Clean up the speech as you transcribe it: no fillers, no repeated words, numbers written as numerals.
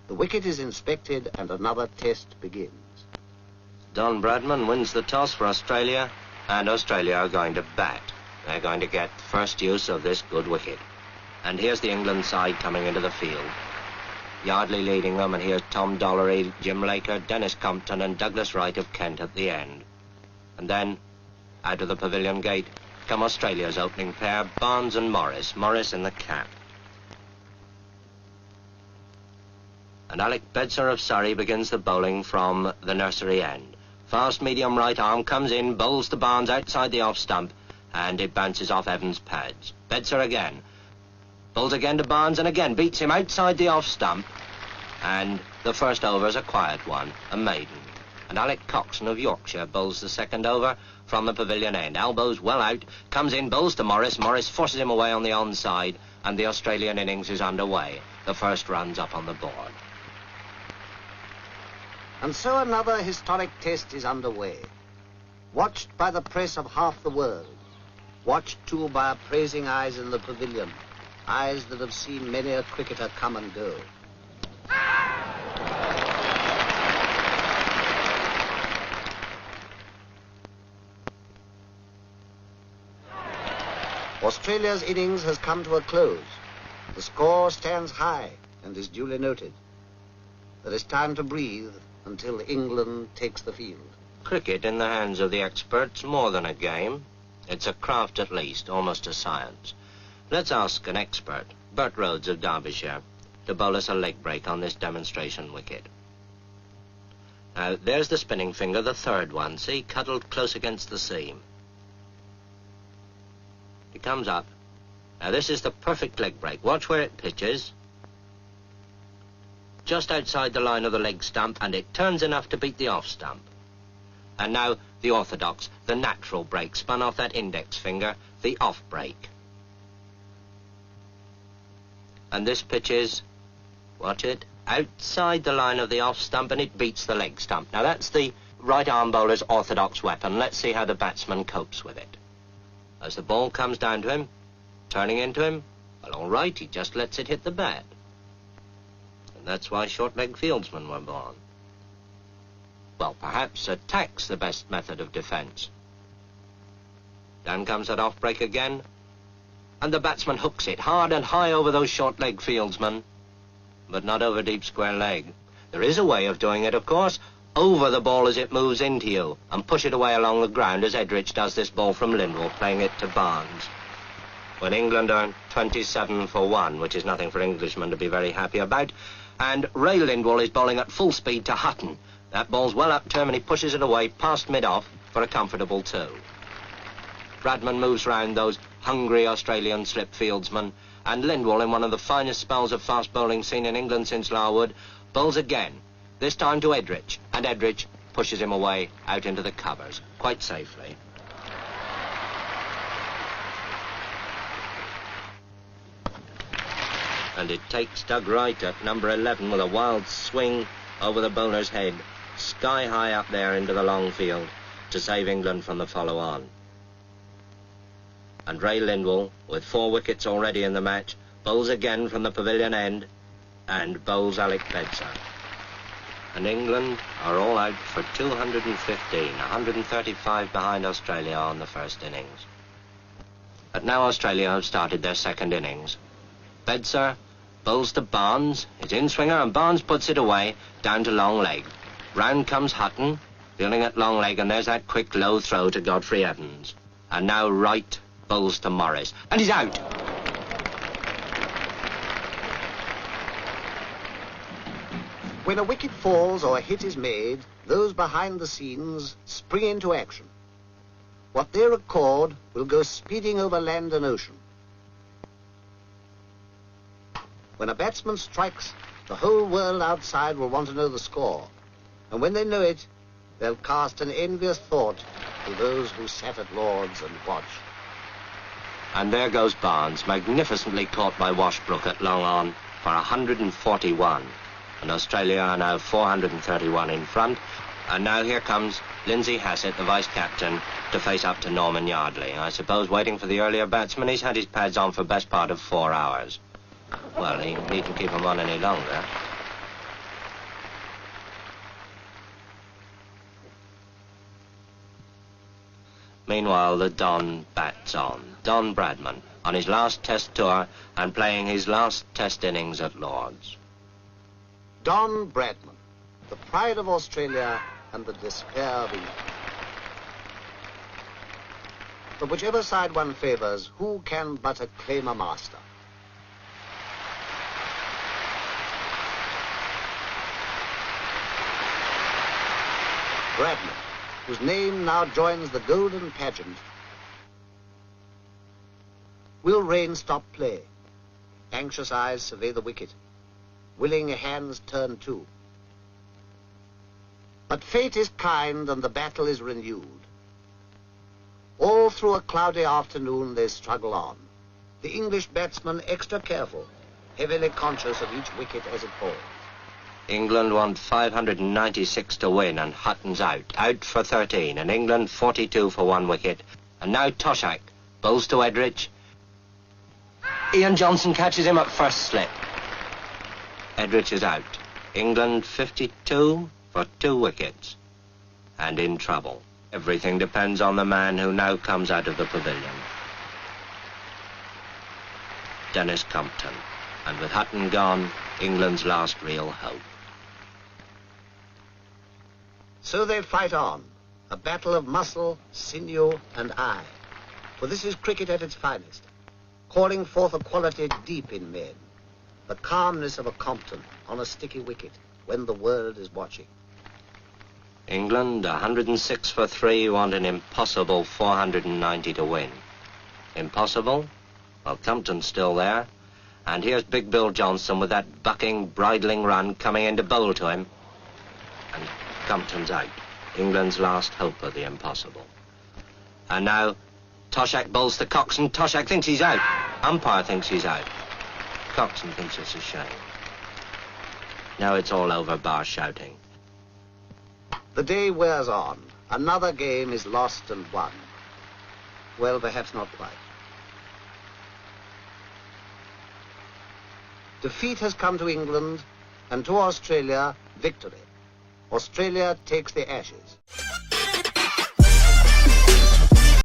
The wicket is inspected and another test begins. Don Bradman wins the toss for Australia, and Australia are going to bat. They're going to get first use of this good wicket. And here's the England side coming into the field. Yardley leading them, and here's Tom Dollery, Jim Laker, Dennis Compton and Douglas Wright of Kent at the end. And then, out of the pavilion gate, come Australia's opening pair, Barnes and Morris. Morris in the cap. And Alec Bedser of Surrey begins the bowling from the nursery end. Fast medium right arm comes in, bowls to Barnes outside the off stump, and it bounces off Evans' pads. Bedser again. Bowls again to Barnes and again beats him outside the off stump. And the first over's a quiet one, a maiden. And Alec Coxon of Yorkshire bowls the second over from the pavilion end. Elbows well out, comes in, bowls to Morris. Morris forces him away on the onside, and the Australian innings is underway. The first run's up on the board. And so another historic test is underway. Watched by the press of half the world. Watched, too, by appraising eyes in the pavilion. Eyes that have seen many a cricketer come and go. Australia's innings has come to a close. The score stands high and is duly noted. There is time to breathe until England takes the field. Cricket in the hands of the experts, more than a game. It's a craft at least, almost a science. Let's ask an expert, Bert Rhodes of Derbyshire, to bowl us a leg break on this demonstration wicket. Now, there's the spinning finger, the third one, see, cuddled close against the seam. It comes up. Now, this is the perfect leg break. Watch where it pitches. Just outside the line of the leg stump, and it turns enough to beat the off stump. And now the orthodox, the natural break, spun off that index finger, the off break. And this pitches, watch it, outside the line of the off stump, and it beats the leg stump. Now that's the right arm bowler's orthodox weapon. Let's see how the batsman copes with it. As the ball comes down to him, turning into him, well, all right, he just lets it hit the bat. And that's why short-leg fieldsmen were born. Well, perhaps attack's the best method of defence. Down comes that off-break again, and the batsman hooks it hard and high over those short-leg fieldsmen, but not over deep square leg. There is a way of doing it, of course, over the ball as it moves into you, and push it away along the ground as Edrich does this ball from Lindwall, playing it to Barnes. When England earned 27 for 1, which is nothing for Englishmen to be very happy about, and Ray Lindwall is bowling at full speed to Hutton. That ball's well up term, and he pushes it away past mid-off for a comfortable 2. Bradman moves round those hungry Australian slip fieldsmen, and Lindwall, in one of the finest spells of fast bowling seen in England since Larwood, bowls again, this time to Edrich, and Edrich pushes him away out into the covers, quite safely. And it takes Doug Wright at number 11 with a wild swing over the bowler's head, sky high up there into the long field, to save England from the follow-on. And Ray Lindwall, with 4 wickets already in the match, bowls again from the pavilion end, and bowls Alec Bedser. And England are all out for 215, 135 behind Australia on the first innings. But now Australia have started their second innings. Bedser bowls to Barnes, his in-swinger, and Barnes puts it away, down to long leg. Round comes Hutton, fielding at long leg, and there's that quick low throw to Godfrey Evans. And now Wright bowls to Morris, and he's out. When a wicket falls or a hit is made, those behind the scenes spring into action. What they record will go speeding over land and ocean. When a batsman strikes, the whole world outside will want to know the score. And when they know it, they'll cast an envious thought to those who sat at Lord's and watched. And there goes Barnes, magnificently caught by Washbrook at long on for 141. And Australia are now 431 in front. And now here comes Lindsay Hassett, the vice-captain, to face up to Norman Yardley. I suppose waiting for the earlier batsman. He's had his pads on for best part of 4 hours. Well, he needn't keep them on any longer. Meanwhile, the Don bats on. Don Bradman, on his last Test tour and playing his last Test innings at Lord's. Don Bradman, the pride of Australia and the despair of England. But whichever side one favours, who can but acclaim a master? Bradman, whose name now joins the golden pageant. Will rain stop play? Anxious eyes survey the wicket. Willing hands turn too. But fate is kind and the battle is renewed. All through a cloudy afternoon they struggle on. The English batsman extra careful, heavily conscious of each wicket as it falls. England want 596 to win, and Hutton's out for 13, and England 42 for 1 wicket. And now Toshak bowls to Edrich. Ian Johnson catches him at first slip. Edrich is out. England 52 for 2 wickets, and in trouble. Everything depends on the man who now comes out of the pavilion. Dennis Compton. And with Hutton gone, England's last real hope. So they fight on, a battle of muscle, sinew, and eye. For this is cricket at its finest, calling forth a quality deep in men, the calmness of a Compton on a sticky wicket when the world is watching. England, 106 for 3, want an impossible 490 to win. Impossible? Well, Compton's still there. And here's Big Bill Johnson with that bucking, bridling run coming in to bowl to him. And Compton's out. England's last hope of the impossible. And now, Toshak bowls to Coxon. Toshak thinks he's out. Umpire thinks he's out. Coxon thinks it's a shame. Now it's all over, bar shouting. The day wears on. Another game is lost and won. Well, perhaps not quite. Defeat has come to England, and to Australia, victory. Australia takes the Ashes.